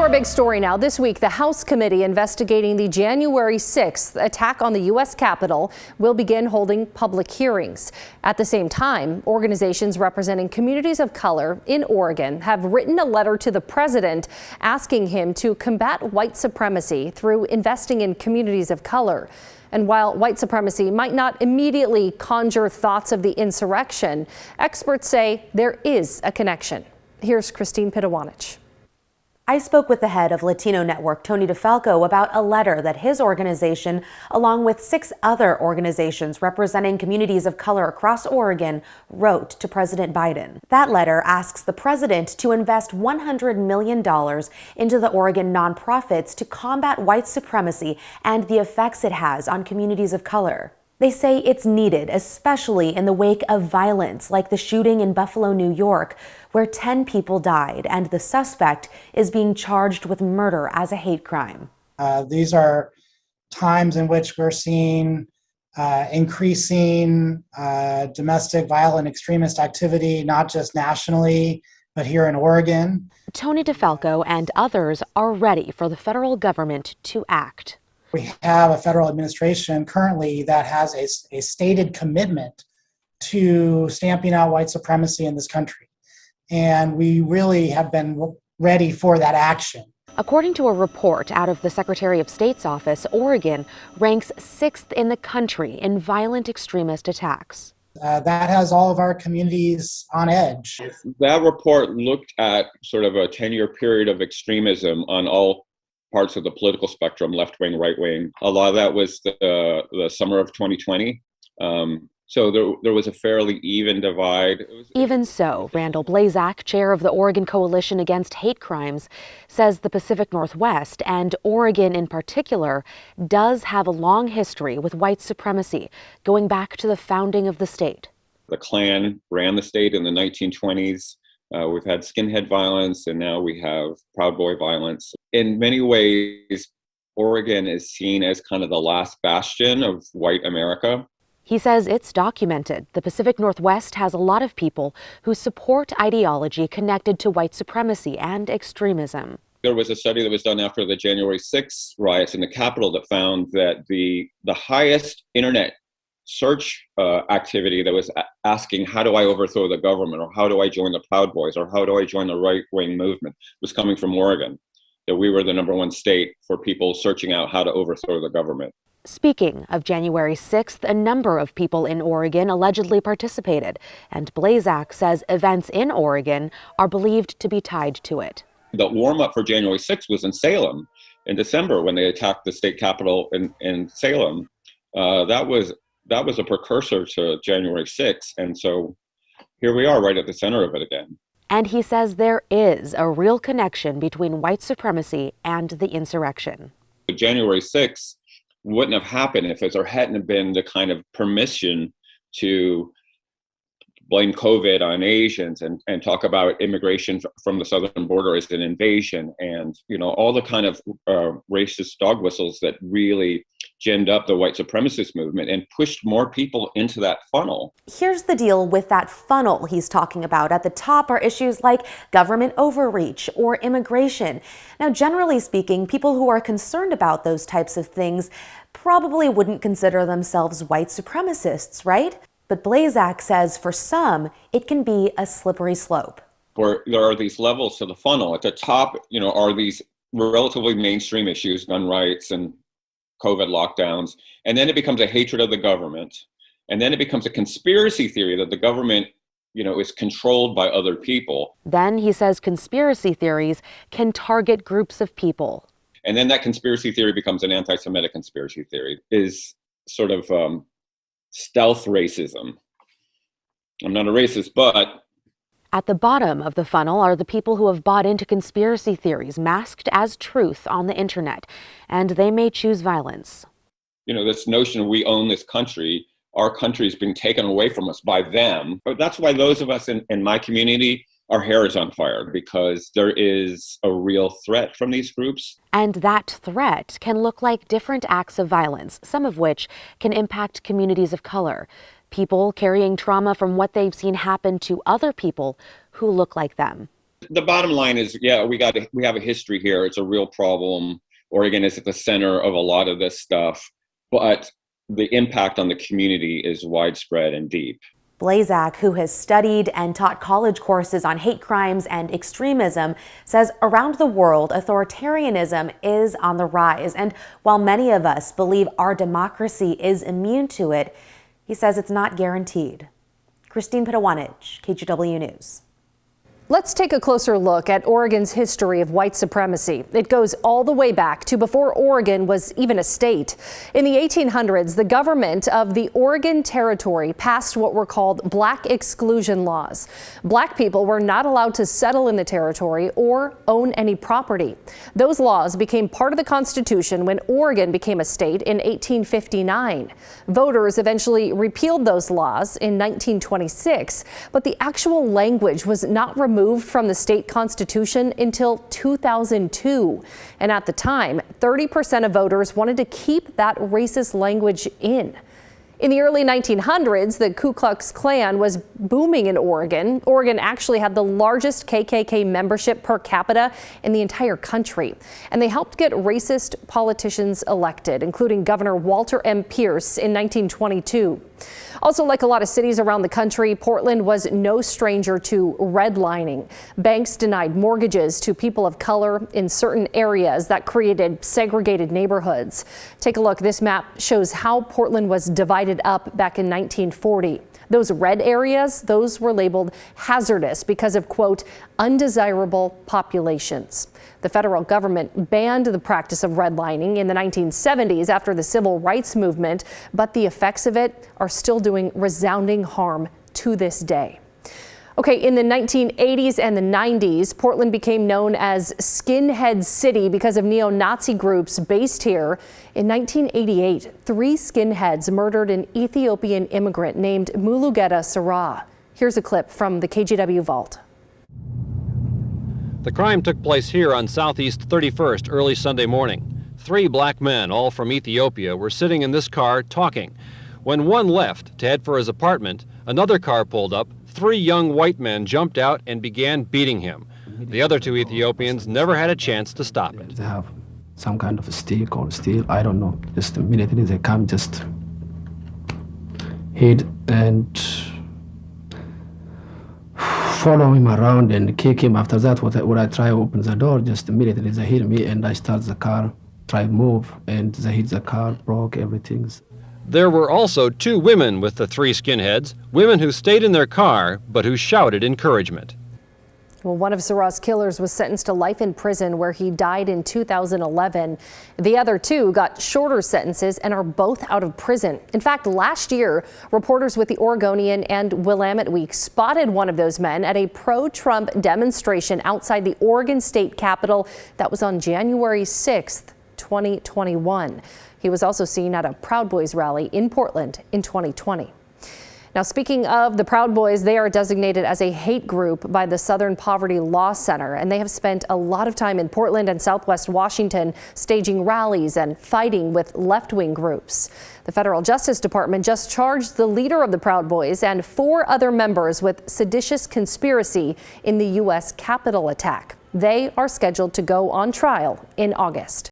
our big story now. This week, the House committee investigating the January 6th attack on the U.S. Capitol will begin holding public hearings. At the same time, organizations representing communities of color in Oregon have written a letter to the president asking him to combat white supremacy through investing in communities of color. And while white supremacy might not immediately conjure thoughts of the insurrection, experts say there is a connection. Here's Christine Pitawanich. I spoke with the head of Latino Network, Tony DeFalco, about a letter that his organization, along with 6 other organizations representing communities of color across Oregon, wrote to President Biden. That letter asks the president to invest $100 million into the Oregon nonprofits to combat white supremacy and the effects it has on communities of color. They say it's needed, especially in the wake of violence like the shooting in Buffalo, New York, where 10 people died and the suspect is being charged with murder as a hate crime. These are times in which we're seeing increasing domestic violent extremist activity, not just nationally, but here in Oregon. Tony DeFalco and others are ready for the federal government to act. We have a federal administration currently that has a stated commitment to stamping out white supremacy in this country. And we really have been ready for that action. According to a report out of the Secretary of State's office, Oregon ranks 6th in the country in violent extremist attacks. That has all of our communities on edge. That report looked at sort of a 10-year period of extremism on all parts of the political spectrum, left wing, right wing. A lot of that was the summer of 2020. So there was a fairly even divide. Even so, Randall Blazak, chair of the Oregon Coalition Against Hate Crimes, says the Pacific Northwest, and Oregon in particular, does have a long history with white supremacy, going back to the founding of the state. The Klan ran the state in the 1920s. We've had skinhead violence, and now we have Proud Boy violence. In many ways, Oregon is seen as kind of the last bastion of white America. He says it's documented. The Pacific Northwest has a lot of people who support ideology connected to white supremacy and extremism. There was a study that was done after the January 6th riots in the Capitol that found that the highest internet search activity that was asking, how do I overthrow the government, or how do I join the Proud Boys, or how do I join the right-wing movement, was coming from Oregon. That we were the #1 state for people searching out how to overthrow the government. Speaking of January 6th, a number of people in Oregon allegedly participated, and Blazak says events in Oregon are believed to be tied to it. The warm-up for January 6th was in Salem in December when they attacked the state capitol in Salem. That was a precursor to January 6th, and so here we are right at the center of it again. And he says there is a real connection between white supremacy and the insurrection. January 6th wouldn't have happened if there hadn't been the kind of permission to blame COVID on Asians and talk about immigration from the southern border as an invasion, and all the kind of racist dog whistles that really ginned up the white supremacist movement and pushed more people into that funnel. Here's the deal with that funnel he's talking about. At the top are issues like government overreach or immigration. Now, generally speaking, people who are concerned about those types of things probably wouldn't consider themselves white supremacists, right? But Blazak says for some, it can be a slippery slope. Where there are these levels to the funnel. At the top, are these relatively mainstream issues, gun rights and COVID lockdowns. And then it becomes a hatred of the government. And then it becomes a conspiracy theory that the government, is controlled by other people. Then he says conspiracy theories can target groups of people. And then that conspiracy theory becomes an anti-Semitic conspiracy theory, is sort of stealth racism. I'm not a racist, but... At the bottom of the funnel are the people who have bought into conspiracy theories masked as truth on the internet, and they may choose violence. This notion we own this country, our country is being taken away from us by them. But that's why those of us in my community, our hair is on fire, because there is a real threat from these groups. And that threat can look like different acts of violence, some of which can impact communities of color. People carrying trauma from what they've seen happen to other people who look like them. The bottom line is, yeah, we have a history here. It's a real problem. Oregon is at the center of a lot of this stuff, but the impact on the community is widespread and deep. Blazak, who has studied and taught college courses on hate crimes and extremism, says around the world, authoritarianism is on the rise. And while many of us believe our democracy is immune to it, he says it's not guaranteed. Christine Pitawanich, KGW News. Let's take a closer look at Oregon's history of white supremacy. It goes all the way back to before Oregon was even a state. In the 1800s, the government of the Oregon Territory passed what were called black exclusion laws. Black people were not allowed to settle in the territory or own any property. Those laws became part of the Constitution when Oregon became a state in 1859. Voters eventually repealed those laws in 1926, but the actual language was not removed from the state constitution until 2002. And at the time, 30% of voters wanted to keep that racist language in. In the early 1900s, the Ku Klux Klan was booming in Oregon. Oregon actually had the largest KKK membership per capita in the entire country. And they helped get racist politicians elected, including Governor Walter M. Pierce in 1922. Also, like a lot of cities around the country, Portland was no stranger to redlining. Banks denied mortgages to people of color in certain areas that created segregated neighborhoods. Take a look. This map shows how Portland was divided up back in 1940. Those red areas, those were labeled hazardous because of, quote, undesirable populations. The federal government banned the practice of redlining in the 1970s after the civil rights movement, but the effects of it are still doing resounding harm to this day. Okay, in the 1980s and the 90s, Portland became known as Skinhead City because of neo-Nazi groups based here. In 1988, 3 skinheads murdered an Ethiopian immigrant named Mulugeta Sarah. Here's a clip from the KGW Vault. The crime took place here on Southeast 31st early Sunday morning. 3 black men, all from Ethiopia, were sitting in this car talking. When one left to head for his apartment, another car pulled up. 3 young white men jumped out and began beating him. The other 2 Ethiopians never had a chance to stop it. They have some kind of a stick or steel, I don't know. Just immediately they come, just hit and follow him around and kick him. After that, when I try to open the door, just immediately they hit me and I start the car, try to move, and they hit the car, broke everything. There were also 2 women with the 3 skinheads, women who stayed in their car but who shouted encouragement. Well, one of Sarah's killers was sentenced to life in prison where he died in 2011. The other 2 got shorter sentences and are both out of prison. In fact, last year, reporters with the Oregonian and Willamette Week spotted one of those men at a pro-Trump demonstration outside the Oregon State Capitol. That was on January 6th, 2021. He was also seen at a Proud Boys rally in Portland in 2020. Now, speaking of the Proud Boys, they are designated as a hate group by the Southern Poverty Law Center, and they have spent a lot of time in Portland and Southwest Washington staging rallies and fighting with left-wing groups. The Federal Justice Department just charged the leader of the Proud Boys and 4 other members with seditious conspiracy in the U.S. Capitol attack. They are scheduled to go on trial in August.